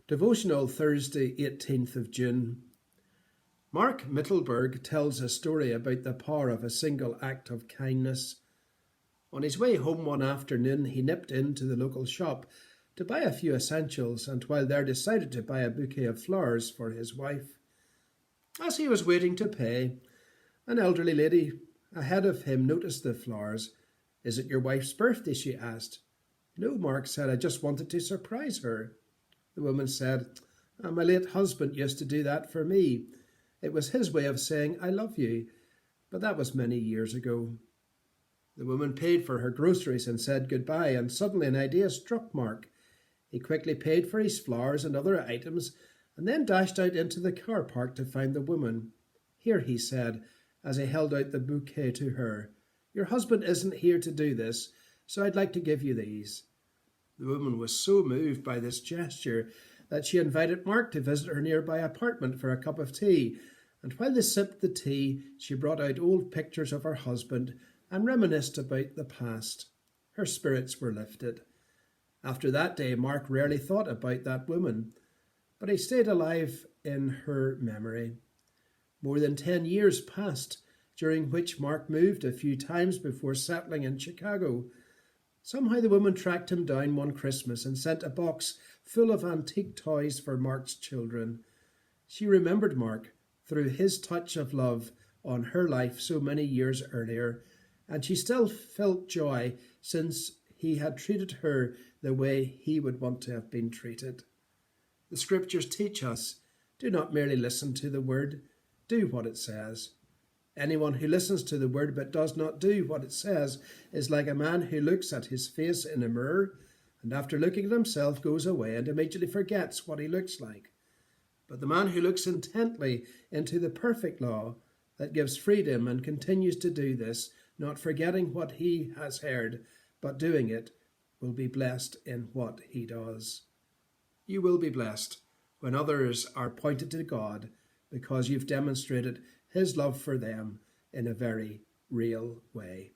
Devotional Thursday, 18th of June. Mark Mittelberg tells a story about the power of a single act of kindness. On his way home one afternoon, he nipped into the local shop to buy a few essentials, and while there decided to buy a bouquet of flowers for his wife. As he was waiting to pay, an elderly lady ahead of him noticed the flowers. "Is it your wife's birthday?" she asked. "No," Mark said, "I just wanted to surprise her." The woman said, "My late husband used to do that for me. It was his way of saying, 'I love you,' but that was many years ago." The woman paid for her groceries and said goodbye, and suddenly an idea struck Mark. He quickly paid for his flowers and other items, and then dashed out into the car park to find the woman. "Here," he said, as he held out the bouquet to her. "Your husband isn't here to do this, so I'd like to give you these." The woman was so moved by this gesture that she invited Mark to visit her nearby apartment for a cup of tea, and while they sipped the tea, she brought out old pictures of her husband and reminisced about the past. Her spirits were lifted. After that day, Mark rarely thought about that woman, but he stayed alive in her memory. More than 10 years passed, during which Mark moved a few times before settling in Chicago. Somehow the woman tracked him down one Christmas and sent a box full of antique toys for Mark's children. She remembered Mark through his touch of love on her life so many years earlier, and she still felt joy since he had treated her the way he would want to have been treated. The scriptures teach us, do not merely listen to the word, do what it says. Anyone who listens to the word but does not do what it says is like a man who looks at his face in a mirror and after looking at himself goes away and immediately forgets what he looks like. But the man who looks intently into the perfect law that gives freedom and continues to do this, not forgetting what he has heard, but doing it, will be blessed in what he does. You will be blessed when others are pointed to God because you've demonstrated his love for them in a very real way.